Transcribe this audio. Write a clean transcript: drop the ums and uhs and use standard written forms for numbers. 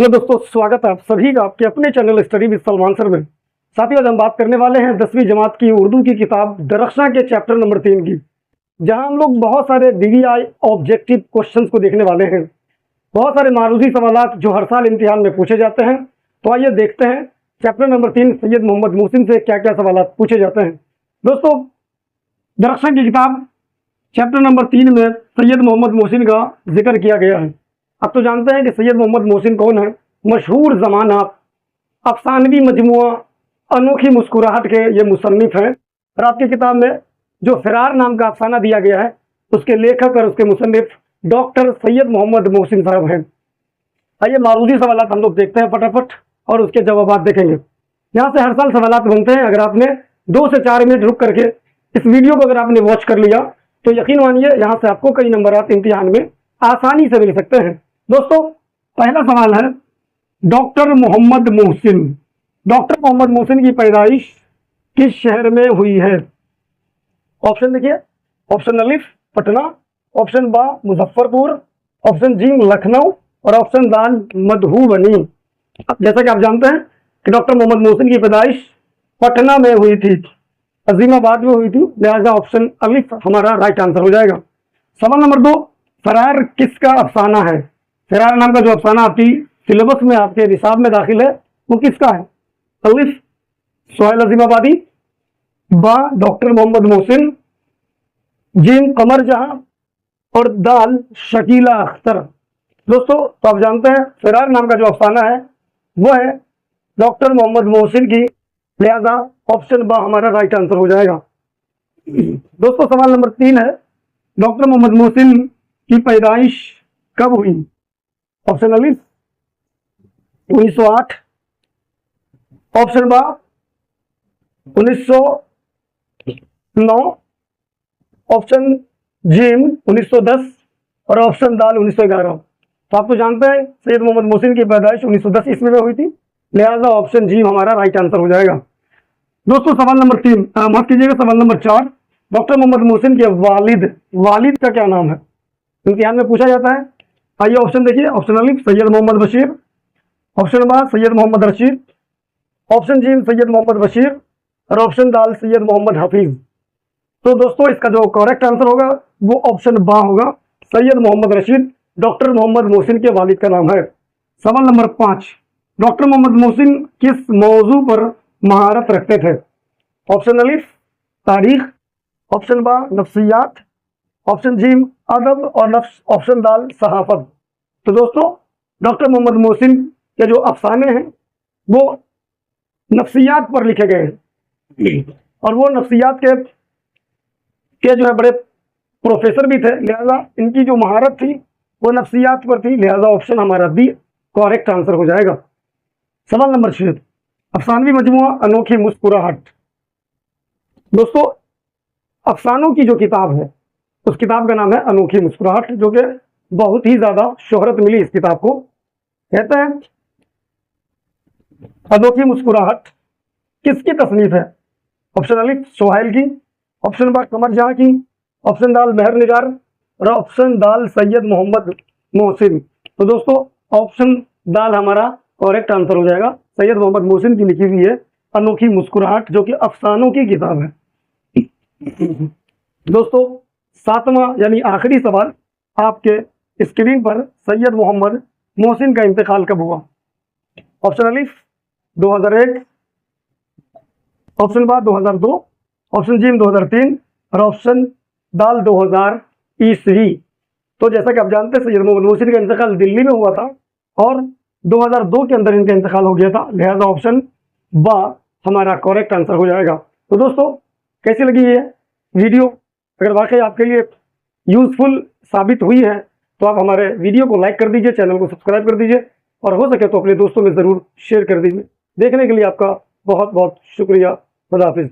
Hello दोस्तों, स्वागत है आप सभी का आपके अपने channel study with Salman sir में। साथियों, आज हम बात करने वाले हैं 10वीं जमात की उर्दू की किताब दरख्शां के चैप्टर नंबर 3 की, जहां हम लोग बहुत सारे DVI ऑब्जेक्टिव क्वेश्चंस को देखने वाले हैं। बहुत सारे मारूजी सवालात जो हर साल इम्तिहान में पूछे जाते हैं। तो आइए देखते हैं चैप्टर नंबर 3 सैयद मोहम्मद मोहसिन से क्या क्या सवालात पूछे जाते हैं। दोस्तों, दरख्शां की किताब चैप्टर नंबर 3 में सैयद मोहम्मद मोहसिन का जिक्र किया गया है। अब तो जानते हैं कि सैयद मोहम्मद मोहसिन कौन है। मशहूर ज़माना अफसानवी मजमुआ अनोखी मुस्कुराहट के ये मुसन्निफ हैं। और आपकी किताब में जो फ़िरार नाम का अफसाना दिया गया है, उसके लेखक और उसके मुसन्निफ डॉक्टर सैयद मोहम्मद मोहसिन साहब हैं। आइए मारूजी सवालात हम लोग देखते हैं फटाफट और उसके जवाब देखेंगे। यहाँ से हर साल सवालात बनते हैं। अगर आपने 2 से 4 मिनट रुक करके इस वीडियो को अगर आपने वॉच कर लिया तो यकीन मानिए यहाँ से आपको कई नंबरात इम्तिहान में आसानी से मिल सकते हैं। दोस्तों, पहला सवाल है डॉक्टर मोहम्मद मोहसिन। डॉक्टर मोहम्मद मोहसिन की पैदाइश किस शहर में हुई है? ऑप्शन देखिए। ऑप्शन अलिफ पटना, ऑप्शन बा मुजफ्फरपुर, ऑप्शन जी लखनऊ और ऑप्शन दाल मधुबनी। जैसा कि आप जानते हैं कि डॉक्टर मोहम्मद मोहसिन की पैदाइश पटना में हुई थी, अजीमाबाद में हुई थी, लिहाजा ऑप्शन अलिफ हमारा राइट आंसर हो जाएगा। सवाल नंबर 2, फरार किसका अफसाना है? फरार नाम का जो अफसाना आपकी सिलेबस में आपके निसाब में दाखिल है वो किसका है? अलिफ सोहेल अजीमाबादी, बा डॉक्टर मोहम्मद मोहसिन, जिम कमर जहां और दाल शकीला अख्तर। दोस्तों, तो आप जानते हैं फरार नाम का जो अफसाना है वो है डॉक्टर मोहम्मद मोहसिन की, लिहाजा ऑप्शन बा हमारा राइट आंसर हो जाएगा। दोस्तों, सवाल नंबर 3 है डॉक्टर मोहम्मद मोहसिन की पैदाइश कब हुई? ऑप्शन अलिफ 1908, ऑप्शन बा 1909, ऑप्शन जिम 1910 और ऑप्शन दाल 1911। तो आप तो जानते हैं सैयद मोहम्मद मोहसिन की पैदाइश 1910 ईस्वी में हुई थी, लिहाजा ऑप्शन जी हमारा राइट आंसर हो जाएगा। दोस्तों, सवाल नंबर 3 माफ कीजिएगा, सवाल नंबर 4, डॉक्टर मोहम्मद मोहसिन के वालिद का क्या नाम है? इम्तिहान में पूछा जाता है। आइए ऑप्शन देखिए। ऑप्शन अलिफ सैयद मोहम्मद बशीर, ऑप्शन बा सैयद मोहम्मद रशीद, ऑप्शन जी सैयद मोहम्मद बशीर और ऑप्शन दाल सैयद मोहम्मद हफीज। तो दोस्तों, इसका जो करेक्ट आंसर होगा वो ऑप्शन बा होगा, सैयद मोहम्मद रशीद डॉक्टर मोहम्मद मोहसिन के वालिद का नाम है। सवाल नंबर 5, डॉक्टर मोहम्मद मोहसिन किस मौजू पर महारत रखते थे? ऑप्शन अलिफ तारीख, ऑप्शन बा नफ्सियात, ऑप्शन जी अदब और ऑप्शन दाल सहाफत। तो दोस्तों, डॉक्टर मोहम्मद मोहसिन के जो अफसाने हैं वो नफ्सियात पर लिखे गए हैं और वो नफ्सियात के जो है बड़े प्रोफेसर भी थे, लिहाजा इनकी जो महारत थी वो नफ्सियात पर थी, लिहाजा ऑप्शन हमारा बी करेक्ट आंसर हो जाएगा। सवाल नंबर 6, अफसानवी मजमुआ अनोखी मुस्कुराहट। दोस्तों, अफसानों की जो किताब है उस किताब का नाम है अनोखी मुस्कुराहट, जो कि बहुत ही ज्यादा शोहरत मिली इस किताब को। कहते हैं अनोखी मुस्कुराहट किसकी तसनीफ है? ऑप्शन अलिफ सोहेल की, ऑप्शन बा कमर जहां की, ऑप्शन दाल मेहर निगार और ऑप्शन दाल सैयद मोहम्मद मोहसिन। तो दोस्तों, ऑप्शन दाल हमारा करेक्ट आंसर हो जाएगा। सैयद मोहम्मद मोहसिन की लिखी हुई है अनोखी मुस्कुराहट, जो कि अफसानों की किताब है। दोस्तों, 7वां यानी आखिरी सवाल आपके स्क्रीन पर, सैयद मोहम्मद मोहसिन का इंतकाल कब हुआ? ऑप्शन अलिफ 2001, ऑप्शन बा 2002, ऑप्शन जी 2003 और ऑप्शन दाल 2000 ईस्वी। तो जैसा कि आप जानते हैं सैयद मोहम्मद मोहसिन का इंतकाल दिल्ली में हुआ था और 2002 के अंदर इनका इंतकाल हो गया था, लिहाजा ऑप्शन बा हमारा करेक्ट आंसर हो जाएगा। तो दोस्तों, कैसी लगी ये वीडियो? अगर वाकई आपके लिए यूजफुल साबित हुई है तो आप हमारे वीडियो को लाइक कर दीजिए, चैनल को सब्सक्राइब कर दीजिए और हो सके तो अपने दोस्तों में ज़रूर शेयर कर दीजिए। देखने के लिए आपका बहुत बहुत शुक्रिया। खुदा हाफिज़।